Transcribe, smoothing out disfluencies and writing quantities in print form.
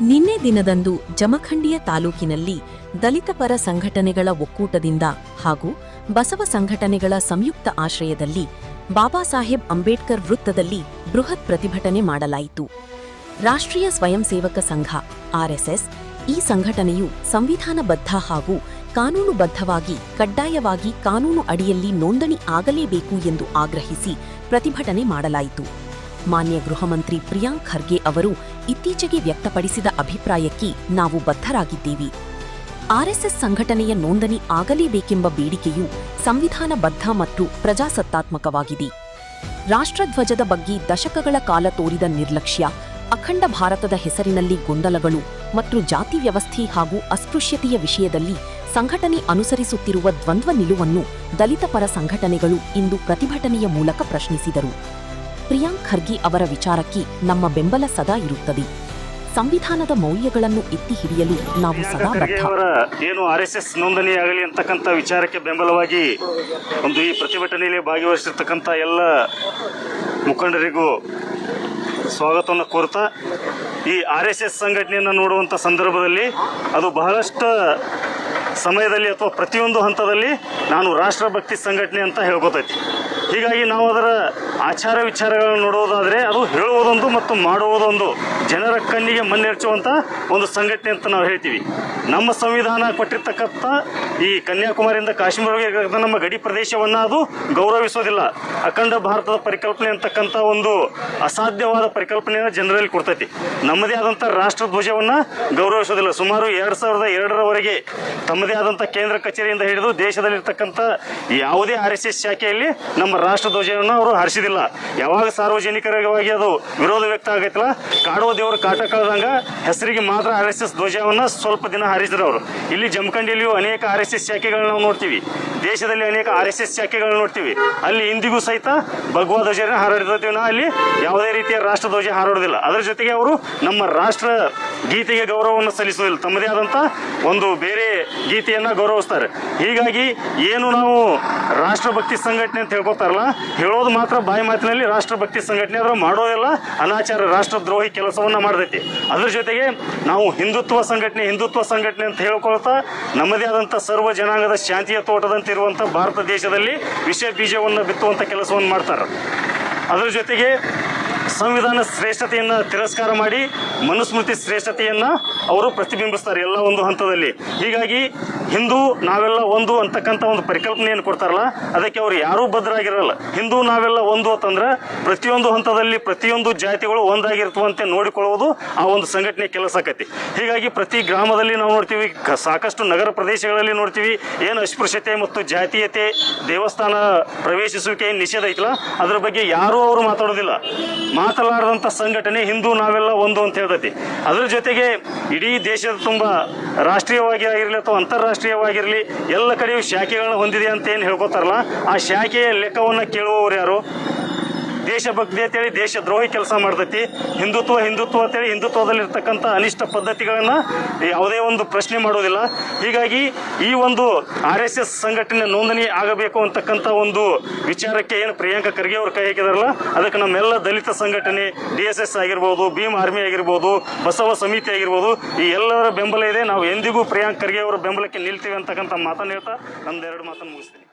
ನಿನ್ನೆ ದಿನದಂದು ಜಮಖಂಡಿಯ ತಾಲೂಕಿನಲ್ಲಿ ದಲಿತ ಪರ ಸಂಘಟನೆಗಳ ಒಕ್ಕೂಟದಿಂದ ಹಾಗೂ ಬಸವ ಸಂಘಟನೆಗಳ ಸಂಯುಕ್ತ ಆಶ್ರಯದಲ್ಲಿ ಬಾಬಾ ಸಾಹೇಬ್ ಅಂಬೇಡ್ಕರ್ ವೃತ್ತದಲ್ಲಿ ಬೃಹತ್ ಪ್ರತಿಭಟನೆ ಮಾಡಲಾಯಿತು. ರಾಷ್ಟ್ರೀಯ ಸ್ವಯಂ ಸೇವಕ ಸಂಘ ಆರ್ಎಸ್ಎಸ್ ಈ ಸಂಘಟನೆಯು ಸಂವಿಧಾನಬದ್ಧ ಹಾಗೂ ಕಾನೂನುಬದ್ಧವಾಗಿ ಕಡ್ಡಾಯವಾಗಿ ಕಾನೂನು ಅಡಿಯಲ್ಲಿ ನೋಂದಣಿ ಆಗಲೇಬೇಕು ಎಂದು ಆಗ್ರಹಿಸಿ ಪ್ರತಿಭಟನೆ ಮಾಡಲಾಯಿತು. ಮಾನ್ಯ ಗೃಹ ಮಂತ್ರಿ ಪ್ರಿಯಾಂಕ್ ಖರ್ಗೆ ಅವರು ಇತ್ತೀಚೆಗೆ ವ್ಯಕ್ತಪಡಿಸಿದ ಅಭಿಪ್ರಾಯಕ್ಕೆ ನಾವು ಬದ್ಧರಾಗಿದ್ದೀವಿ. ಆರ್ಎಸ್ಎಸ್ ಸಂಘಟನೆಯ ನೋಂದಣಿ ಆಗಲೇಬೇಕೆಂಬ ಬೇಡಿಕೆಯು ಸಂವಿಧಾನಬದ್ಧ ಮತ್ತು ಪ್ರಜಾಸತ್ತಾತ್ಮಕವಾಗಿದೆ. ರಾಷ್ಟ್ರಧ್ವಜದ ಬಗ್ಗೆ ದಶಕಗಳ ಕಾಲ ತೋರಿದ ನಿರ್ಲಕ್ಷ್ಯ, ಅಖಂಡ ಭಾರತದ ಹೆಸರಿನಲ್ಲಿ ಗೊಂದಲಗಳು ಮತ್ತು ಜಾತಿ ವ್ಯವಸ್ಥೆ ಹಾಗೂ ಅಸ್ಪೃಶ್ಯತೆಯ ವಿಷಯದಲ್ಲಿ ಸಂಘಟನೆ ಅನುಸರಿಸುತ್ತಿರುವ ದ್ವಂದ್ವ ನಿಲುವನ್ನು ದಲಿತ ಪರ ಸಂಘಟನೆಗಳು ಇಂದು ಪ್ರತಿಭಟನೆಯ ಮೂಲಕ ಪ್ರಶ್ನಿಸಿದರು. ಪ್ರಿಯಾಂಕ್ ಖರ್ಗೆ ಅವರ ವಿಚಾರಕ್ಕೆ ನಮ್ಮ ಬೆಂಬಲ ಸದಾ ಇರುತ್ತದೆ. ಸಂವಿಧಾನದ ಮೌಲ್ಯಗಳನ್ನು ಎತ್ತಿ ಹಿಡಿಯಲು ನಾವು ಸದಾ ಬದ್ಧ. ಏನು ಆರ್ಎಸ್ಎಸ್ ನೋಂದಣಿ ಆಗಲಿ ಅಂತಕ್ಕಂಥ ವಿಚಾರಕ್ಕೆ ಬೆಂಬಲವಾಗಿ ಒಂದು ಈ ಪ್ರತಿಭಟನೆಯಲ್ಲಿ ಭಾಗವಹಿಸಿರ್ತಕ್ಕಂಥ ಎಲ್ಲ ಮುಖಂಡರಿಗೂ ಸ್ವಾಗತವನ್ನು ಕೋರ್ತಾ, ಈ ಆರ್ಎಸ್ಎಸ್ ಸಂಘಟನೆಯನ್ನು ನೋಡುವಂಥ ಸಂದರ್ಭದಲ್ಲಿ ಅದು ಬಹಳಷ್ಟು ಸಮಯದಲ್ಲಿ ಅಥವಾ ಪ್ರತಿಯೊಂದು ಹಂತದಲ್ಲಿ ನಾನು ರಾಷ್ಟ್ರಭಕ್ತಿ ಸಂಘಟನೆ ಅಂತ ಹೇಳ್ಕೊತೈತಿ. ಹೀಗಾಗಿ ನಾವು ಅದರ ಆಚಾರ ವಿಚಾರಗಳನ್ನು ನೋಡುವುದಾದರೆ ಅದು ಹೇಳುವುದೊಂದು ಮತ್ತು ಮಾಡುವುದೊಂದು ಜನರ ಕಣ್ಣಿಗೆ ಮಣ್ಣೆರಚುವಂಥ ಒಂದು ಸಂಘಟನೆ ಅಂತ ನಾವು ಹೇಳ್ತೀವಿ. ನಮ್ಮ ಸಂವಿಧಾನ ಕೊಟ್ಟಿರ್ತಕ್ಕಂಥ ಈ ಕನ್ಯಾಕುಮಾರಿಯಿಂದ ಕಾಶ್ಮೀರವರೆಗೆ ನಮ್ಮ ಗಡಿ ಪ್ರದೇಶವನ್ನು ಅದು ಗೌರವಿಸೋದಿಲ್ಲ. ಅಖಂಡ ಭಾರತದ ಪರಿಕಲ್ಪನೆ ಅಂತಕ್ಕಂಥ ಒಂದು ಅಸಾಧ್ಯವಾದ ಪರಿಕಲ್ಪನೆಯನ್ನು ಜನರಲ್ಲಿ ಕೊಡ್ತೈತಿ. ನಮ್ಮದೇ ಆದಂಥ ರಾಷ್ಟ್ರ ಧ್ವಜವನ್ನು ಗೌರವಿಸೋದಿಲ್ಲ. ಸುಮಾರು 2002ರವರೆಗೆ ತಮ್ಮದೇ ಆದಂಥ ಕೇಂದ್ರ ಕಚೇರಿಯಿಂದ ಹಿಡಿದು ದೇಶದಲ್ಲಿರ್ತಕ್ಕಂಥ ಯಾವುದೇ ಆರ್ಎಸ್ಎಸ್ ಶಾಖೆಯಲ್ಲಿ ನಮ್ಮ ರಾಷ್ಟ್ರ ಧ್ವಜವನ್ನು ಅವರು ಹಾರಿಸಿದಿಲ್ಲ. ಯಾವಾಗ ಸಾರ್ವಜನಿಕವಾಗಿ ಅದು ವಿರೋಧ ವ್ಯಕ್ತ ಆಗೈತಲ್ಲ, ಕಾಡುವ ದೇವರು ಕಾಟ ಕಳೆದಂಗ ಹೆಸರಿಗೆ ಮಾತ್ರ ಆರ್ಎಸ್ಎಸ್ ಧ್ವಜವನ್ನು ಸ್ವಲ್ಪ ದಿನ ಹಾರಿಸಿದ್ರು ಅವರು. ಇಲ್ಲಿ ಜಮಖಂಡಿಯಲ್ಲಿಯೂ ಅನೇಕ ಆರ್ಎಸ್ಎಸ್ ಶಾಖೆಗಳನ್ನ ನಾವು ನೋಡ್ತೀವಿ, ದೇಶದಲ್ಲಿ ಅನೇಕ ಆರ್ಎಸ್ಎಸ್ ಶಾಖೆಗಳನ್ನ ನೋಡ್ತೀವಿ. ಅಲ್ಲಿ ಇಂದಿಗೂ ಸಹಿತ ಭಗವಾ ಧ್ವಜನ ಹಾರಾಡಿರ್ತೀವಿ. ಅಲ್ಲಿ ಯಾವುದೇ ರೀತಿಯ ರಾಷ್ಟ್ರ ಧ್ವಜ ಹಾರಾಡೋದಿಲ್ಲ. ಅದರ ಜೊತೆಗೆ ಅವರು ನಮ್ಮ ರಾಷ್ಟ್ರ ಗೀತೆಗೆ ಗೌರವವನ್ನು ಸಲ್ಲಿಸೋದಿಲ್ಲ. ತಮ್ಮದೇ ಆದಂಥ ಒಂದು ಬೇರೆ ಗೀತೆಯನ್ನು ಗೌರವಿಸ್ತಾರೆ. ಹೀಗಾಗಿ ಏನು ನಾವು ರಾಷ್ಟ್ರಭಕ್ತಿ ಸಂಘಟನೆ ಅಂತ ಹೇಳ್ಕೊತಾರಲ್ಲ, ಹೇಳೋದು ಮಾತ್ರ ಬಾಯಿ ಮಾತಿನಲ್ಲಿ ರಾಷ್ಟ್ರಭಕ್ತಿ ಸಂಘಟನೆ, ಅದರ ಮಾಡೋದೆಲ್ಲ ಅನಾಚಾರ ರಾಷ್ಟ್ರದ್ರೋಹಿ ಕೆಲಸವನ್ನು ಮಾಡ್ತೈತಿ. ಅದ್ರ ಜೊತೆಗೆ ನಾವು ಹಿಂದುತ್ವ ಸಂಘಟನೆ ಅಂತ ಹೇಳ್ಕೊಳ್ತಾ ನಮ್ಮದೇ ಆದಂಥ ಸರ್ವ ಜನಾಂಗದ ಶಾಂತಿಯ ತೋಟದಂತಿರುವಂಥ ಭಾರತ ದೇಶದಲ್ಲಿ ವಿಷ ಬೀಜವನ್ನು ಬಿತ್ತುವಂಥ ಕೆಲಸವನ್ನು ಮಾಡ್ತಾರೆ. ಅದರ ಜೊತೆಗೆ ಸಂವಿಧಾನ ಶ್ರೇಷ್ಠತೆಯನ್ನು ತಿರಸ್ಕಾರ ಮಾಡಿ ಮನುಸ್ಮೃತಿ ಶ್ರೇಷ್ಠತೆಯನ್ನು ಅವರು ಪ್ರತಿಬಿಂಬಿಸ್ತಾರೆ ಎಲ್ಲ ಒಂದು ಹಂತದಲ್ಲಿ. ಹೀಗಾಗಿ ಹಿಂದೂ ನಾವೆಲ್ಲ ಒಂದು ಅಂತಕ್ಕಂಥ ಒಂದು ಪರಿಕಲ್ಪನೆಯನ್ನು ಕೊಡ್ತಾರಲ್ಲ, ಅದಕ್ಕೆ ಅವರು ಯಾರೂ ಬದ್ಧರಾಗಿರಲ್ಲ. ಹಿಂದೂ ನಾವೆಲ್ಲ ಒಂದು ಅಂತಂದ್ರೆ ಪ್ರತಿಯೊಂದು ಹಂತದಲ್ಲಿ ಪ್ರತಿಯೊಂದು ಜಾತಿಗಳು ಒಂದಾಗಿರ್ತವಂತೆ ನೋಡಿಕೊಳ್ಳುವುದು ಆ ಒಂದು ಸಂಘಟನೆ ಕೆಲಸ ಆಕೈತಿ. ಹೀಗಾಗಿ ಪ್ರತಿ ಗ್ರಾಮದಲ್ಲಿ ನಾವು ನೋಡ್ತೀವಿ, ಸಾಕಷ್ಟು ನಗರ ಪ್ರದೇಶಗಳಲ್ಲಿ ನೋಡ್ತೀವಿ, ಏನು ಅಸ್ಪೃಶ್ಯತೆ ಮತ್ತು ಜಾತೀಯತೆ, ದೇವಸ್ಥಾನ ಪ್ರವೇಶಿಸುವಿಕೆ ನಿಷೇಧ ಐತಲ್ಲ, ಅದರ ಬಗ್ಗೆ ಯಾರೂ ಅವರು ಮಾತಾಡೋದಿಲ್ಲ. ಮಾತನಾಡದಂಥ ಸಂಘಟನೆ ಹಿಂದೂ ನಾವೆಲ್ಲ ಒಂದು ಅಂತ ಹೇಳ್ತೈತಿ. ಅದರ ಜೊತೆಗೆ ಇಡೀ ದೇಶದ ತುಂಬ ರಾಷ್ಟ್ರೀಯವಾಗಿ ಆಗಿರಲಿ ಅಥವಾ ಅಂತಾರಾಷ್ಟ್ರೀಯವಾಗಿರಲಿ ಎಲ್ಲ ಕಡೆಯೂ ಶಾಖೆಗಳನ್ನ ಹೊಂದಿದೆ ಅಂತ ಏನು ಹೇಳ್ಕೊತಾರಲ್ಲ, ಆ ಶಾಖೆಯ ಲೆಕ್ಕವನ್ನು ಕೇಳುವವರು ಯಾರು? ದೇಶಭಕ್ತಿ ಅಂತೇಳಿ ದೇಶದ್ರೋಹಿ ಕೆಲಸ ಮಾಡ್ತೈತಿ. ಹಿಂದುತ್ವ ಅಂತೇಳಿ ಹಿಂದುತ್ವದಲ್ಲಿರ್ತಕ್ಕಂಥ ಅನಿಷ್ಟ ಪದ್ಧತಿಗಳನ್ನು ಯಾವುದೇ ಒಂದು ಪ್ರಶ್ನೆ ಮಾಡೋದಿಲ್ಲ. ಹೀಗಾಗಿ ಈ ಒಂದು ಆರ್ಎಸ್ಎಸ್ ಸಂಘಟನೆ ನೋಂದಣಿ ಆಗಬೇಕು ಅಂತಕ್ಕಂಥ ಒಂದು ವಿಚಾರಕ್ಕೆ ಏನು ಪ್ರಿಯಾಂಕ ಖರ್ಗೆ ಅವರು ಕೈ ಹಾಕಿದಾರಲ್ಲ, ಅದಕ್ಕೆ ನಮ್ಮೆಲ್ಲ ದಲಿತ ಸಂಘಟನೆ DSS ಆಗಿರ್ಬೋದು, ಭೀಮ್ ಆರ್ಮಿ ಆಗಿರ್ಬೋದು, ಬಸವ ಸಮಿತಿ ಆಗಿರ್ಬೋದು, ಈ ಎಲ್ಲರ ಬೆಂಬಲ ಇದೆ. ನಾವು ಎಂದಿಗೂ ಪ್ರಿಯಾಂಕ್ ಖರ್ಗೆ ಅವರ ಬೆಂಬಲಕ್ಕೆ ನಿಲ್ತೀವಿ ಅಂತಕ್ಕಂಥ ಮಾತನ್ನು ಹೇಳ್ತಾ ನಮ್ದು 2 ಮಾತನ್ನು ಮುಗಿಸ್ತೀನಿ.